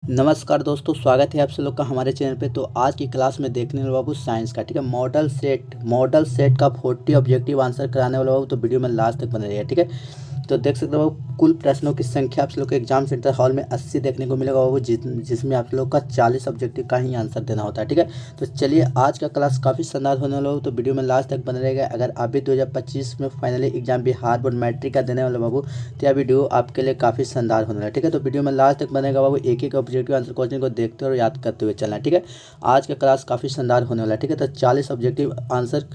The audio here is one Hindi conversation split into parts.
नमस्कार दोस्तों, स्वागत है आप सब लोग का हमारे चैनल पे। तो आज की क्लास में देखने वाले बाबू साइंस का, ठीक है। मॉडल सेट का 40 ऑब्जेक्टिव आंसर कराने वाला बाबू, तो वीडियो में लास्ट तक बने रहिए, ठीक है। तो देख सकते हो बाबू, कुल प्रश्नों की संख्या आप सब लोग को एग्जाम सेंटर हॉल में 80 देखने को मिलेगा बाबू, जिसमें आप लोग का 40 ऑब्जेक्टिव का ही आंसर देना होता है, ठीक है। तो चलिए, आज का क्लास काफ़ी शानदार होने वाला हो, तो वीडियो में लास्ट तक बने रहेगा। अगर आप भी 2025 में finally exam Bihar board matric का देने वाले बाबू, तो यह वीडियो आपके लिए काफ़ी शानदार होने वाला है, ठीक है। तो वीडियो में लास्ट तक बनेगा बाबू, एक एक ऑब्जेक्टिव आंसर क्वेश्चन को देखते हुए और याद करते हुए चलना है, ठीक है। आज का क्लास काफ़ी शानदार होने वाला है, ठीक है। तो 40 ऑब्जेक्टिव आंसर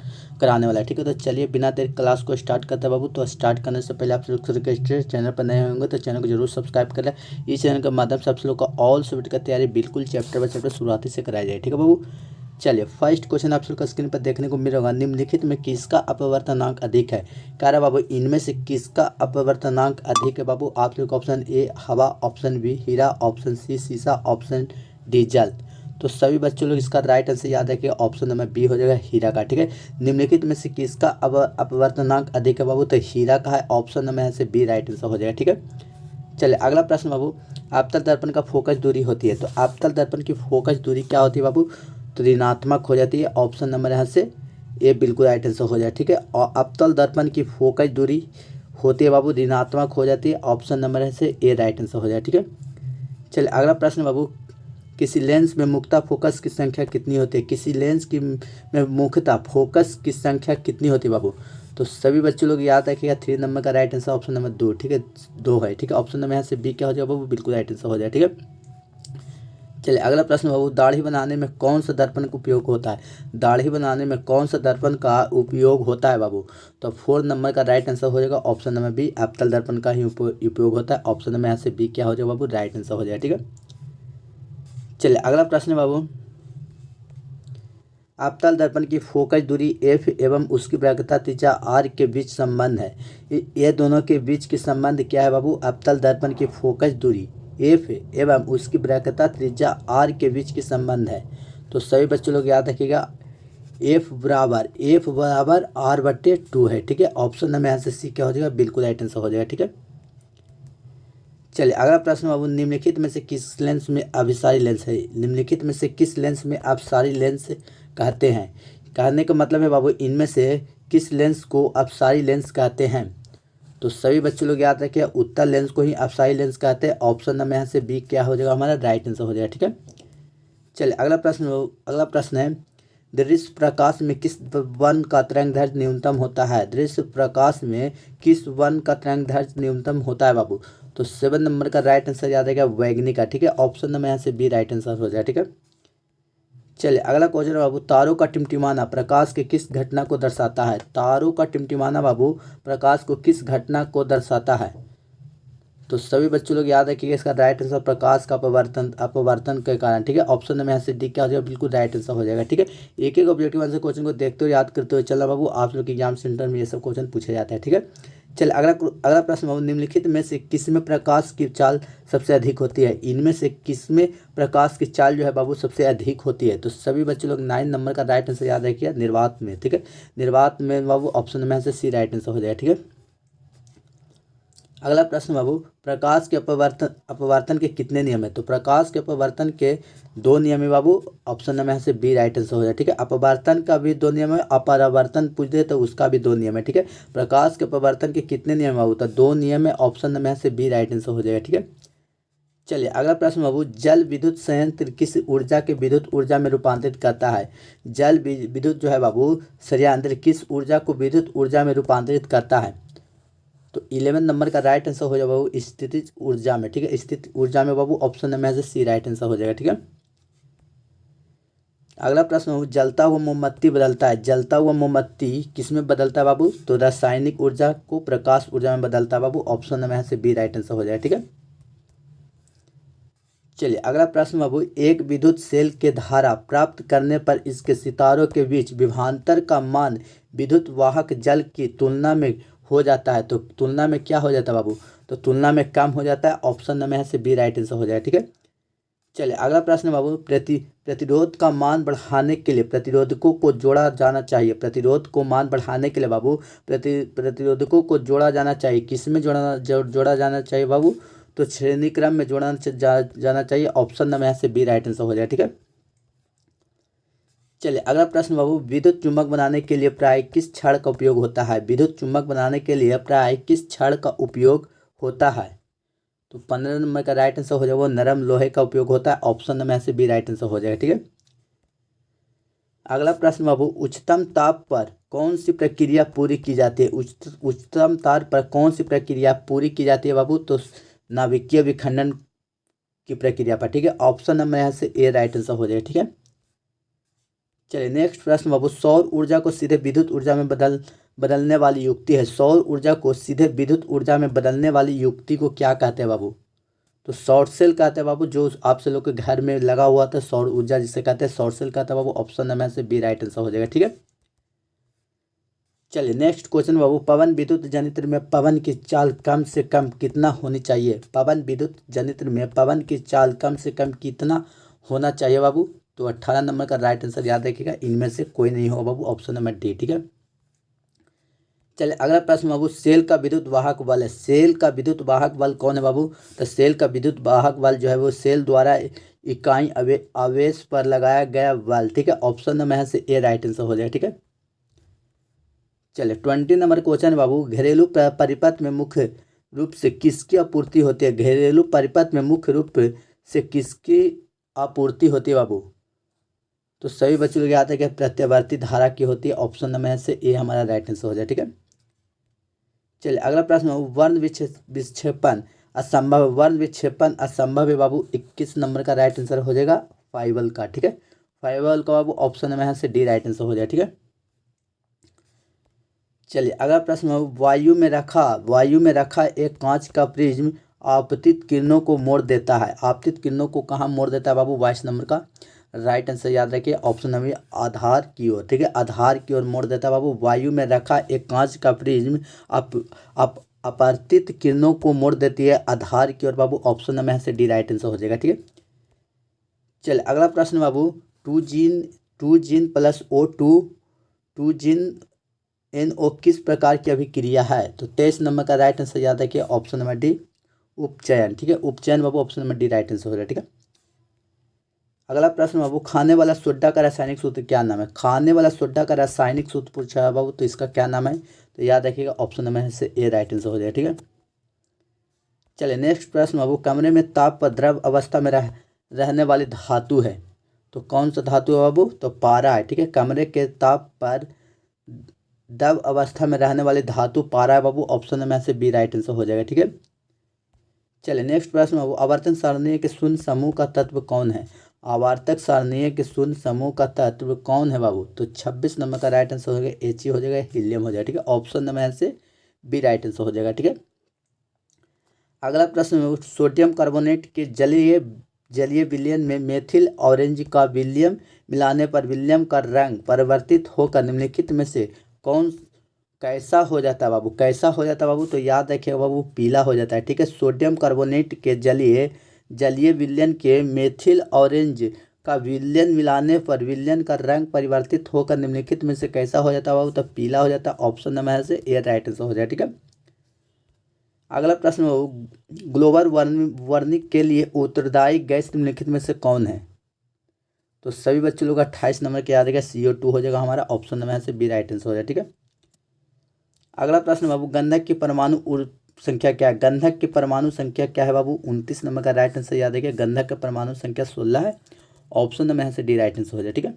कराने वाला है, ठीक है। तो चलिए, बिना देर क्लास को स्टार्ट करते हैं बाबू। तो स्टार्ट करने से पहले आप लोग चैनल पर नए होंगे तो चैनल को जरूर सब्सक्राइब कर लें। इस चैनल के माध्यम से आप लोग का ऑल सब्जेक्ट का तैयारी बिल्कुल चैप्टर बाय चैप्टर शुरुआती से कराई जाए, ठीक है बाबू। चलिए, फर्स्ट क्वेश्चन आप लोग का स्क्रीन पर देखने को मिल होगा। निम्नलिखित में किसका अपवर्तनांक अधिक है? कह रहा बाबू, इनमें से किसका अपवर्तनांक अधिक है बाबू? आप लोग ऑप्शन ए हवा, ऑप्शन बी हीरा, ऑप्शन सी शीशा, ऑप्शन डी जल। तो सभी बच्चों लोग इसका राइट आंसर याद रखिए, ऑप्शन नंबर बी हो जाएगा, हीरा का, ठीक है। निम्नलिखित में से किसका अपवर्तनांक अधिक है बाबू? तो हीरा का है, ऑप्शन नंबर यहाँ से बी राइट आंसर हो जाएगा, ठीक है। चलिए, अगला प्रश्न बाबू, आपतल दर्पण का फोकस दूरी होती है, तो आपतल दर्पण की फोकस दूरी क्या होती है बाबू? तो ऋणात्मक हो जाती है, ऑप्शन नंबर यहाँ से ए बिल्कुल राइट आंसर हो जाए, ठीक है। और अवतल दर्पण की फोकस दूरी होती है बाबू, ऋणात्मक हो जाती है, ऑप्शन नंबर यहाँ से ए राइट आंसर हो जाए, ठीक है। चलिए, अगला प्रश्न बाबू, किसी लेंस में मुख्यतः फोकस की संख्या कितनी होती है? किसी लेंस की में मुख्यतः फोकस की संख्या कितनी होती है बाबू? तो सभी बच्चों लोग याद रखिएगा, 3 नंबर का राइट आंसर ऑप्शन नंबर 2, ठीक है, 2 है, ठीक है। ऑप्शन नंबर यहाँ से बी क्या हो जाएगा बाबू? बिल्कुल राइट आंसर हो जाए, ठीक है। चलिए, अगला प्रश्न बाबू, दाढ़ी बनाने में कौन सा दर्पण का उपयोग होता है? दाढ़ी बनाने में कौन सा दर्पण का उपयोग होता है बाबू? तो 4 नंबर का राइट आंसर हो जाएगा, ऑप्शन नंबर बी अवतल दर्पण का ही उपयोग होता है, ऑप्शन नंबर यहाँ से बी क्या हो जाएगा बाबू? राइट आंसर हो जाएगा, ठीक है। चलिए, अगला प्रश्न बाबू, अवतल दर्पण की फोकस दूरी एफ एवं उसकी वक्रता त्रिज्या आर के बीच संबंध है। ये दोनों के बीच की संबंध क्या है बाबू? अवतल दर्पण की फोकस दूरी एफ एवं उसकी वक्रता त्रिज्या आर के बीच की संबंध है। तो सभी बच्चों लोग याद रखिएगा, एफ बराबर R/2 है, ठीक है। ऑप्शन नंबर यहाँ से सी क्या हो जाएगा? बिल्कुल राइट आंसर हो जाएगा, ठीक है। चलिए, अगला प्रश्न बाबू, निम्नलिखित में से किस लेंस में अभिसारी लेंस है? निम्नलिखित में से किस लेंस में अपसारी लेंस कहते हैं? कहने का मतलब है बाबू, इनमें से किस लेंस को अपसारी लेंस कहते हैं? तो सभी बच्चों लोग याद रखिए, उत्तल लेंस को ही अपसारी लेंस कहते हैं, ऑप्शन नंबर यहाँ से बी क्या हो जाएगा? हमारा राइट आंसर हो जाएगा, ठीक है। चलिए, अगला प्रश्न है, दृश्य प्रकाश में किस वन का तरंगदैर्घ्य न्यूनतम होता है? दृश्य प्रकाश में किस वन का तरंगदैर्घ्य न्यूनतम होता है बाबू? तो 7 नंबर का राइट आंसर याद रहेगा, वैगनी का, ठीक है। ऑप्शन नंबर यहाँ से बी राइट आंसर हो जाए, ठीक है। चलिए, अगला क्वेश्चन बाबू, तारों का टिमटिमाना प्रकाश के किस घटना को दर्शाता है? तारों का टिमटिमाना बाबू प्रकाश को किस घटना को दर्शाता है? तो सभी बच्चों लोग याद रखिएगा, इसका राइट आंसर प्रकाश का अपवर्तन के कारण, ठीक है। ऑप्शन नंबर यहाँ से डी क्या हो जाएगा? बिल्कुल राइट आंसर हो जाएगा, ठीक है। एक एक ऑब्जेक्टिव आंसर क्वेश्चन को देखते हुए याद करते हुए चलना बाबू, आप लोग के एग्जाम सेंटर में ये सब क्वेश्चन पूछे जाते हैं, ठीक है। चलिए, अगला प्रश्न बाबू, निम्नलिखित में से किसमें प्रकाश की चाल सबसे अधिक होती है? इनमें से किसमें प्रकाश की चाल जो है बाबू सबसे अधिक होती है? तो सभी बच्चे लोग 9 नंबर का राइट आंसर याद रखिए, निर्वात में, ठीक है। निर्वात में बाबू ऑप्शन नंबर से सी राइट आंसर हो जाएगा, ठीक है। अगला प्रश्न बाबू, प्रकाश के अपवर्तन के कितने नियम है? तो प्रकाश के अपवर्तन के 2 नियम है बाबू, ऑप्शन नंबर यहाँ से बी राइट आंसर हो जाए, ठीक है। अपवर्तन का भी 2 नियम है, अपरावर्तन पूछ दे तो उसका भी 2 नियम है, ठीक है। प्रकाश के अपवर्तन के कितने नियम बाबू? तो 2 नियम है, ऑप्शन नंबर यहाँ से बी राइट आंसर हो जाएगा, ठीक है। चलिए, अगला प्रश्न बाबू, जल विद्युत संयंत्र किस ऊर्जा के विद्युत ऊर्जा में रूपांतरित करता है? जल विद्युत जो है बाबू संयंत्र किस ऊर्जा को विद्युत ऊर्जा में रूपांतरित करता है? तो 11 नंबर का राइट आंसर हो जाएगा बाबू, स्थितिज ऊर्जा में, ठीक है। स्थित ऊर्जा में बाबू ऑप्शन नंबर से सी राइट आंसर हो जाएगा, ठीक है। अगला प्रश्न बाबू, जलता हुआ मोमबत्ती बदलता है, जलता हुआ मोमबत्ती किस में बदलता है बाबू? तो रासायनिक ऊर्जा को प्रकाश ऊर्जा में बदलता है बाबू, ऑप्शन नंबर से बी राइट आंसर हो जाएगा, ठीक है। चलिए, अगला प्रश्न बाबू, एक विद्युत सेल के धारा प्राप्त करने पर इसके सितारों के बीच विभवांतर का मान विद्युत वाहक जल की तुलना में हो जाता है, तो तुलना में क्या हो जाता है बाबू? तो तुलना में कम हो जाता है, ऑप्शन नंबर यहाँ से बी राइट आंसर हो जाएगा, ठीक है। चलिए, अगला प्रश्न बाबू, प्रतिरोध का मान बढ़ाने के लिए प्रतिरोधकों को जोड़ा जाना चाहिए। प्रतिरोध को मान बढ़ाने के लिए बाबू प्रतिरोधकों को जोड़ा जाना चाहिए, किसमें जोड़ा जाना चाहिए बाबू? तो श्रेणी क्रम में जोड़ना जाना चाहिए। ऑप्शन नंबर यहाँ से बी राइट आंसर हो जाए। ठीक है, चलिए अगला प्रश्न बाबू, विद्युत चुम्बक बनाने के लिए प्राय किस छड़ का उपयोग होता है? विद्युत चुम्बक बनाने के लिए प्राय किस छड़ का उपयोग होता है? तो 15 नंबर का राइट आंसर हो जाए वो नरम लोहे का उपयोग होता है। ऑप्शन नंबर यहाँ से बी राइट आंसर हो जाएगा। ठीक है, अगला प्रश्न बाबू, उच्चतम ताप पर कौन सी प्रक्रिया पूरी की जाती है? उच्चतम ताप पर कौन सी प्रक्रिया पूरी की जाती है बाबू? तो नाभिकीय विखंडन की प्रक्रिया पर। ठीक है, ऑप्शन नंबर यहाँ से ए राइट आंसर हो जाएगा। ठीक है, चलिए नेक्स्ट प्रश्न बाबू, सौर ऊर्जा को सीधे विद्युत ऊर्जा में बदलने वाली युक्ति है। सौर ऊर्जा को सीधे विद्युत ऊर्जा में बदलने वाली युक्ति को क्या कहते हैं बाबू? तो शॉर्ट सेल कहते हैं बाबू, जो आपसे लोग के घर में लगा हुआ था सौर ऊर्जा जिसे कहते हैं शॉर्ट सेल कहते हैं बाबू। ऑप्शन नंबर से बी राइट आंसर हो जाएगा। ठीक है, चलिए नेक्स्ट क्वेश्चन बाबू, पवन विद्युत जनित्र में पवन की चाल कम से कम कितना होनी चाहिए? पवन विद्युत जनित्र में पवन की चाल कम से कम कितना होना चाहिए बाबू? तो 18 नंबर का राइट आंसर याद रखिएगा, इनमें से कोई नहीं होगा बाबू। Option number D. ठीक है, चलिए अगला प्रश्न बाबू, सेल का विद्युत वाहक बल है। सेल का विद्युत वाहक बल कौन है बाबू? तो सेल का विद्युत वाहक बल जो है वो सेल द्वारा इकाई आवेश पर लगाया गया बल। ठीक है, ऑप्शन नंबर यहाँ से ए राइट आंसर हो जाएगा। ठीक है, चलिए 20 नंबर क्वेश्चन बाबू, घरेलू परिपथ में मुख्य रूप से किसकी आपूर्ति होती है? घरेलू परिपथ में मुख्य रूप से किसकी आपूर्ति होती है बाबू? तो सभी बच्चों को याद है कि प्रत्यावर्ती धारा की होती है। ऑप्शन नंबर यहाँ से ए हमारा राइट आंसर हो जाए। ठीक है, चलिए अगला प्रश्न, वर्ण विक्षेपण असंभव। वर्ण विक्षेपण असंभव है बाबू, 21 नंबर का राइट आंसर हो जाएगा फाइबल का। ठीक है, फाइबल का बाबू ऑप्शन नंबर यहाँ से डी राइट आंसर हो जाए। ठीक है, चलिए अगला प्रश्न, वायु में रखा एक कांच का प्रिज्म आपतित किरणों को मोड़ देता है। आपतित किरणों को कहाँ मोड़ देता है बाबू? 22 नंबर का राइट आंसर याद रखिए, ऑप्शन नंबर आधार की ओर। ठीक है, आधार की ओर मोड़ देता है बाबू। वायु में रखा एक कांच का प्रिज्म अपवर्तित किरणों को मोड़ देती है आधार की ओर बाबू। ऑप्शन नंबर यहाँ से डी राइट आंसर हो जाएगा। ठीक है, चलिए अगला प्रश्न बाबू, टू जीन प्लस O2 टू जीन NO किस प्रकार की अभिक्रिया है? तो 23 नंबर का राइट आंसर याद रखिए, ऑप्शन नंबर डी उपचयन। ठीक है, उपचयन बाबू option number D right answer हो जाएगा। ठीक है, अगला प्रश्न बाबू, खाने वाला सोडा का रासायनिक सूत्र क्या नाम है? खाने वाला सोडा का रासायनिक सूत्र पूछा है बाबू, तो इसका क्या नाम है? तो याद रखिएगा, ऑप्शन नंबर से ए राइट आंसर हो जाएगा। ठीक है, चलिए नेक्स्ट प्रश्न बाबू, कमरे में ताप पर द्रव अवस्था में रहने वाली धातु है। तो कौन सा धातु है बाबू? तो पारा है। ठीक है, कमरे के ताप पर द्रव अवस्था में रहने वाली धातु पारा है बाबू। ऑप्शन नंबर से बी राइट आंसर हो जाएगा। ठीक है, चलिए नेक्स्ट प्रश्न बाबू, आवर्तन सारणी के शून्य समूह का तत्व कौन है? आवर्तक सारणी के शून्य समूह का तत्व कौन है बाबू? तो 26 नंबर का राइट आंसर हो जाएगा He हो जाएगा, हीलियम हो जाएगा। ठीक है, ऑप्शन नंबर यहाँ से बी राइट आंसर हो जाएगा। ठीक है, अगला प्रश्न, सोडियम कार्बोनेट के जलीय विलयन में मेथिल ऑरेंज का विलयन मिलाने पर विलयन का रंग परिवर्तित होकर निम्नलिखित में से कौन कैसा हो जाता है बाबू? कैसा हो जाता है बाबू? तो याद रखिएगा बाबू, पीला हो जाता है। ठीक है, सोडियम कार्बोनेट के जलीय विलयन के मेथिल ऑरेंज का विलयन मिलाने पर विलयन का रंग परिवर्तित होकर निम्नलिखित में से कैसा हो जाता है बाबू? तो पीला हो जाता है। ऑप्शन नंबर से ए राइट आंसर हो जाए। ठीक है, अगला प्रश्न, ग्लोबल वार्मिंग के लिए उत्तरदायी गैस निम्नलिखित में से कौन है? तो सभी बच्चों लोग 28 नंबर के याद रहेगा, CO2 हो जाएगा हमारा। ऑप्शन नंबर से बी राइट आंसर हो जाए। ठीक है, अगला प्रश्न बाबू, गंधक की परमाणु संख्या क्या है? गंधक की परमाणु संख्या क्या है बाबू? 29 नंबर का राइट आंसर याद रखिए, गंधक का परमाणु संख्या 16 है। ऑप्शन नंबर से डी राइट आंसर हो जाए। ठीक है,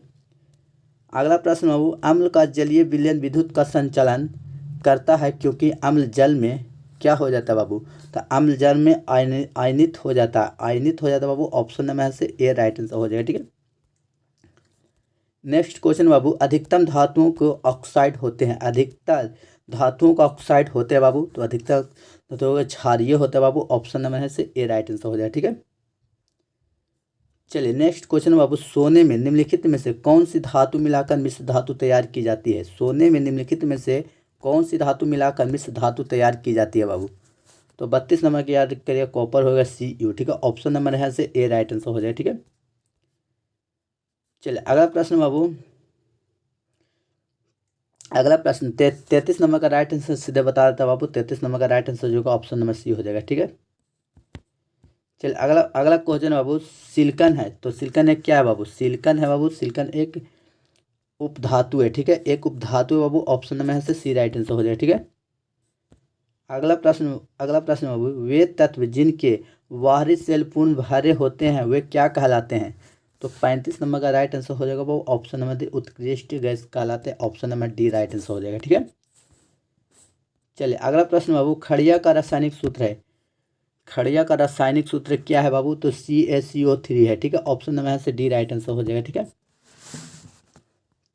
अगला प्रश्न बाबू, अम्ल का जलीय विलयन विद्युत का संचालन करता है क्योंकि अम्ल जल में क्या हो जाता है बाबू? तो अम्ल जल में आयनित हो जाता है। आयनित हो जाता है बाबू। ऑप्शन नंबर से ए राइट आंसर हो जाएगा। ठीक है, नेक्स्ट क्वेश्चन बाबू, अधिकतम धातुओं को ऑक्साइड होते हैं। अधिकतर धातुओं का ऑक्साइड होते हैं बाबू। तो अधिकतर धातुओं के क्षारीय होते हैं बाबू। ऑप्शन नंबर से ए राइट आंसर हो जाए। ठीक है, चलिए नेक्स्ट क्वेश्चन बाबू, सोने में निम्नलिखित में से कौन सी धातु मिलाकर मिश्र धातु तैयार की जाती है? सोने में निम्नलिखित में से कौन सी धातु मिलाकर मिश्र धातु तैयार की जाती है बाबू? तो 32 नंबर की याद करिए, कॉपर होगा Cu। ठीक है, ऑप्शन नंबर है से ए राइट आंसर हो जाए। ठीक है, चलिए अगला प्रश्न बाबू, अगला प्रश्न 33 नंबर का राइट आंसर सीधे बता देता बाबू। 33 नंबर का राइट आंसर जो ऑप्शन नंबर सी हो जाएगा। ठीक है, चलिए अगला अगला क्वेश्चन है बाबू, सिलिकॉन है तो सिलिकॉन एक क्या है बाबू, सिलिकॉन है बाबू, सिलिकॉन एक उपधातु है, ठीक है, एक उपधातु है बाबू। ऑप्शन में है से सी राइट आंसर हो जाएगा, ठीक है। अगला प्रश्न बाबू, वे तत्व जिनके बाहरी सेल पूर्ण भरे होते हैं वे क्या कहलाते हैं। तो 35 नंबर का राइट आंसर हो जाएगा बाबू ऑप्शन नंबर डी, उत्कृष्ट गैस कहलाते हैं। Option number D right answer हो जाएगा, ठीक है। चलिए अगला प्रश्न बाबू, खड़िया का रासायनिक सूत्र है, खड़िया का रासायनिक सूत्र क्या है बाबू, तो CaCO3 है, ठीक है। ऑप्शन नंबर है से डी राइट आंसर हो जाएगा, ठीक है।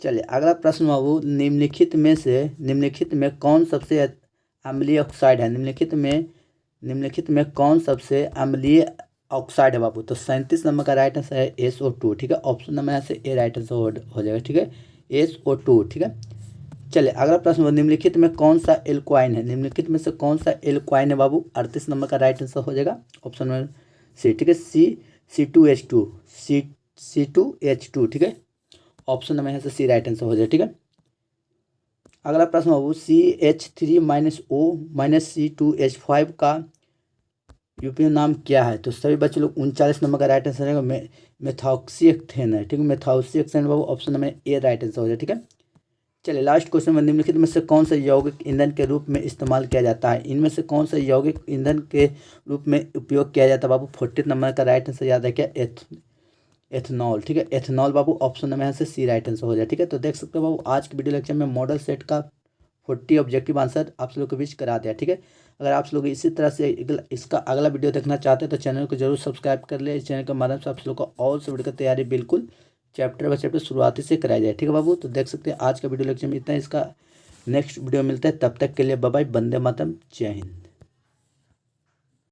चलिए अगला प्रश्न बाबू, निम्नलिखित में कौन सबसे अम्लीय ऑक्साइड है, निम्नलिखित में कौन सबसे अम्लीय ऑक्साइड है बाबू। तो 37 नंबर का राइट आंसर है SO2, ठीक है। ऑप्शन नंबर है से ए राइट आंसर हो जाएगा, ठीक है, SO2, ठीक है। चलिए अगला प्रश्न, निम्नलिखित में कौन सा एल्कोइन है, निम्नलिखित में से कौन सा एल्कोइन है बाबू। 38 नंबर का राइट आंसर हो जाएगा ऑप्शन नंबर सी, ठीक है, C2H2, C2H2, ठीक है। ऑप्शन नंबर है सी राइट आंसर हो जाएगा, ठीक है। अगला प्रश्न बाबू, CH3-O-C2H5 का यूपी नाम क्या है। तो सभी बच्चे लोग 39 नंबर का राइट आंसर रहेगा मेथॉक्सीएथेन है, ठीक है, मेथॉक्सीएथेन बाबू। Option number A right answer हो जाएगा, ठीक है। चलिए लास्ट क्वेश्चन में, निम्नलिखित में से कौन सा यौगिक ईंधन के रूप में इस्तेमाल किया जाता है, इनमें से कौन सा यौगिक ईंधन के रूप में उपयोग किया जाता है बाबू। 40 नंबर का राइट आंसर याद है क्या, एथनॉल, ठीक है, एथनॉल बाबू। ऑप्शन नंबर है से सी राइट आंसर हो जाए, ठीक है। तो देख सकते हो बाबू आज के वीडियो लेक्चर में मॉडल सेट का 40 ऑब्जेक्टिव आंसर आप लोग के बीच करा दिया, ठीक है। अगर आप लोग इसी तरह से इसका अगला वीडियो देखना चाहते हैं तो चैनल को जरूर सब्सक्राइब कर ले। इस चैनल के माध्यम से आप लोग को और से वीडियो की तैयारी बिल्कुल चैप्टर बाय चैप्टर शुरुआती से कराई जाए, ठीक है बाबू। तो देख सकते हैं आज का वीडियो लेक्चर में इतना, इसका नेक्स्ट वीडियो मिलता है, तब तक के लिए बाय बाय, वंदे मातरम, जय हिंद।